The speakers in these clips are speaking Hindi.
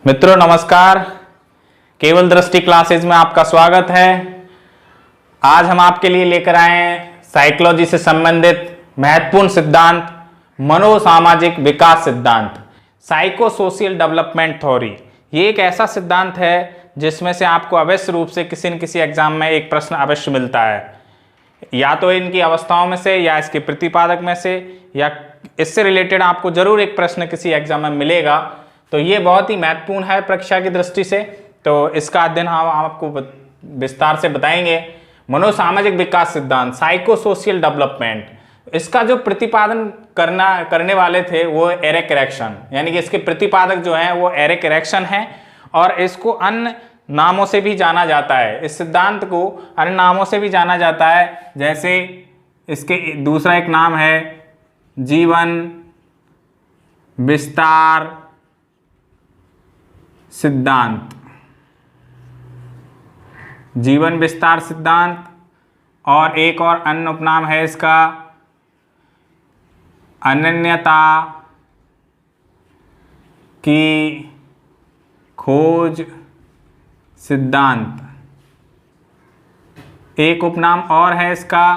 मित्रों नमस्कार, केवल दृष्टि क्लासेज में आपका स्वागत है। आज हम आपके लिए लेकर आए हैं साइकोलॉजी से संबंधित महत्वपूर्ण सिद्धांत मनोसामाजिक विकास सिद्धांत, साइको सोशल डेवलपमेंट थ्योरी। ये एक ऐसा सिद्धांत है जिसमें से आपको अवश्य रूप से किसी न किसी एग्जाम में एक प्रश्न अवश्य मिलता है, या तो इनकी अवस्थाओं में से या इसके प्रतिपादक में से, या इससे रिलेटेड आपको जरूर एक प्रश्न किसी एग्जाम में मिलेगा। तो ये बहुत ही महत्वपूर्ण है परीक्षा की दृष्टि से। तो इसका अध्ययन हम आपको विस्तार से बताएंगे। मनोसामाजिक विकास सिद्धांत, साइको सोशल डेवलपमेंट, इसका जो प्रतिपादन करने वाले थे वो एरिक एरिक्सन, यानी कि इसके प्रतिपादक जो हैं वो एरिक एरिक्सन हैं, और इसको अन्य नामों से भी जाना जाता है। इस सिद्धांत को अन्य नामों से भी जाना जाता है, जैसे इसके दूसरा एक नाम है जीवन विस्तार सिद्धांत, जीवन विस्तार सिद्धांत, और एक और अन्य उपनाम है इसका अनन्यता की खोज सिद्धांत। एक उपनाम और है इसका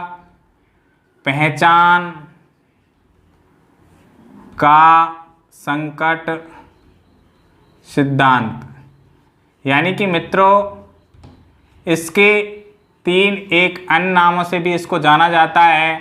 पहचान का संकट सिद्धांत। यानी कि मित्रों इसके तीन एक अन्य नामों से भी इसको जाना जाता है,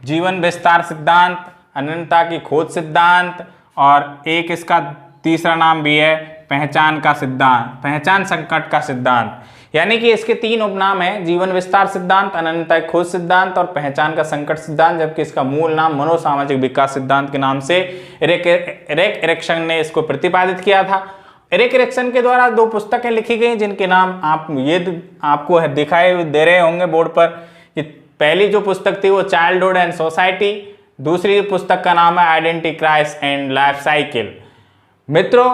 जीवन विस्तार सिद्धांत, अनन्यता की खोज सिद्धांत, और एक इसका तीसरा नाम भी है पहचान का सिद्धांत, पहचान संकट का सिद्धांत। यानी कि इसके तीन उपनाम हैं, जीवन विस्तार सिद्धांत, अनन्यता की खोज सिद्धांत और पहचान का संकट सिद्धांत, जबकि इसका मूल नाम मनोसामाजिक विकास सिद्धांत के नाम से एरिक एरिक्सन ने इसको प्रतिपादित किया था। एरिक एरिक्सन के द्वारा दो पुस्तकें लिखी गई जिनके नाम आपको दिखाई दे रहे होंगे बोर्ड पर। ये पहली जो पुस्तक थी वो चाइल्डहुड एंड सोसाइटी, दूसरी पुस्तक का नाम है identity crisis and life cycle. मित्रों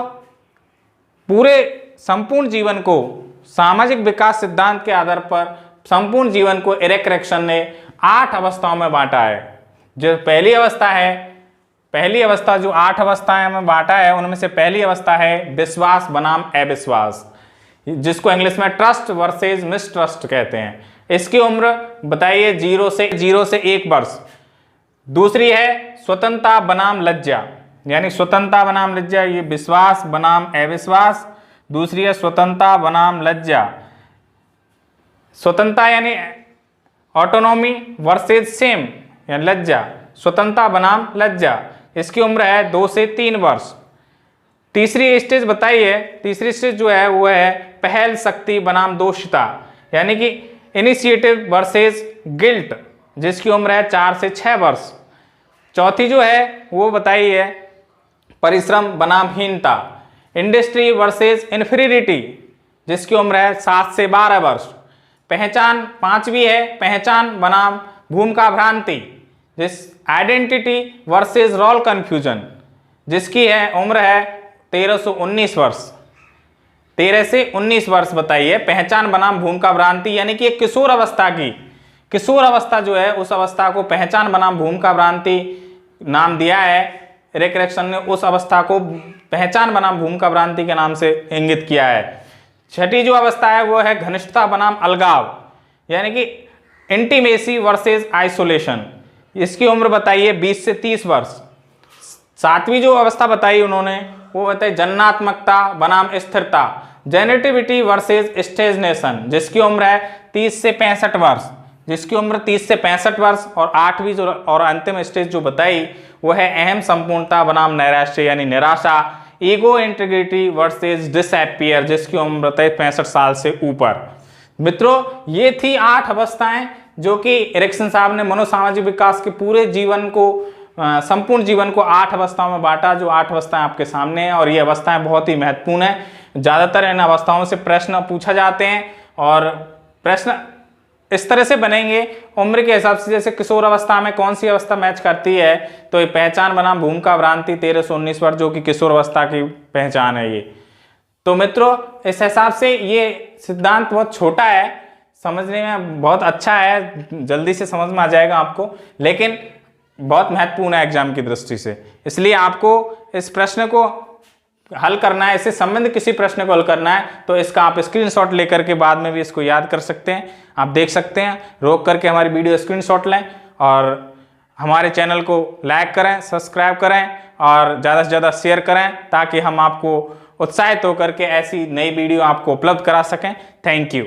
पूरे संपूर्ण जीवन को सामाजिक विकास सिद्धांत के आधार पर संपूर्ण जीवन को एरिक एरिक्सन ने 8 अवस्थाओं में बांटा है। जो पहली अवस्था जो 8 अवस्थाएं में बांटा है, उनमें से पहली अवस्था है विश्वास बनाम अविश्वास, जिसको इंग्लिश में ट्रस्ट वर्सेस मिसट्रस्ट कहते हैं। इसकी उम्र बताइए 0 से 1 वर्ष। दूसरी है स्वतंत्रता बनाम लज्जा, यानी स्वतंत्रता बनाम लज्जा, ये विश्वास बनाम अविश्वास। दूसरी है स्वतंत्रता बनाम लज्जा, स्वतंत्रता यानी ऑटोनॉमी वर्सेस शेम, यानी लज्जा, स्वतंत्रता बनाम लज्जा। इसकी उम्र है 2 से 3 वर्ष। तीसरी स्टेज बताइए, तीसरी स्टेज जो है वो है पहल शक्ति बनाम दोषिता, यानी कि इनिशिएटिव वर्सेस गिल्ट, जिसकी उम्र है 4 से 6 वर्ष। चौथी जो है वो बताइए परिश्रम बनाम हीनता, इंडस्ट्री वर्सेस इन्फीरियरिटी, जिसकी उम्र है 7 से 12 वर्ष। पहचान पांचवी है पहचान बनाम भूमिका भ्रांति, जिस आइडेंटिटी वर्सेस रोल कंफ्यूजन, जिसकी है उम्र है 13 से 19 वर्ष। 13 से 19 वर्ष बताइए पहचान बनाम भूमिका भ्रांति, यानी कि एक किशोर अवस्था जो है उस अवस्था को पहचान बनाम भूमिका भ्रांति नाम दिया है। एरिक एरिक्सन ने उस अवस्था को पहचान बनाम भूमिका भ्रांति के नाम से इंगित किया है। छठी जो अवस्था है वो है घनिष्ठता बनाम अलगाव, यानी कि इंटीमेसी वर्सेस आइसोलेशन, इसकी उम्र बताइए 20 से 30 वर्ष। सातवीं जो अवस्था बताई उन्होंने वो बताई जन्नात्मकता बनाम स्थिरता, जेनेटिविटी वर्सेस स्टेजनेशन, जिसकी उम्र है 30 से 65 वर्ष, जिसकी उम्र 30 से 65 वर्ष। और आठवीं जो और अंतिम स्टेज जो बताई वो है अहम संपूर्णता बनाम नैराश्य, यानी निराशा, ईगो इंटीग्रिटी वर्सेस डिसअपियर, जिसकी उम्र बताई 65 साल से ऊपर। मित्रों ये थी 8 अवस्थाएं जो कि एरिक्सन साहब ने मनोसामाजिक विकास के पूरे जीवन को संपूर्ण जीवन को 8 अवस्थाओं में बांटा, जो 8 अवस्थाएं आपके सामने हैं। और ये अवस्थाएं बहुत ही महत्वपूर्ण है, ज़्यादातर इन अवस्थाओं से प्रश्न पूछा जाते हैं, और प्रश्न इस तरह से बनेंगे उम्र के हिसाब से, जैसे किशोर अवस्था में कौन सी अवस्था मैच करती है, तो ये पहचान बनाम भूमिका भ्रांति 13 से 19 वर्ष, जो कि किशोर अवस्था की पहचान है ये। तो मित्रों इस हिसाब से ये सिद्धांत बहुत छोटा है, समझने में बहुत अच्छा है, जल्दी से समझ में आ जाएगा आपको, लेकिन बहुत महत्वपूर्ण है एग्जाम की दृष्टि से। इसलिए आपको इस प्रश्न को हल करना है, इससे संबंधित किसी प्रश्न को हल करना है तो इसका आप स्क्रीनशॉट लेकर के बाद में भी इसको याद कर सकते हैं। आप देख सकते हैं, रोक करके हमारी वीडियो स्क्रीनशॉट लें और हमारे चैनल को लाइक करें, सब्सक्राइब करें और ज़्यादा से ज़्यादा शेयर करें ताकि हम आपको उत्साहित होकर के ऐसी नई वीडियो आपको उपलब्ध करा सकें। Thank you.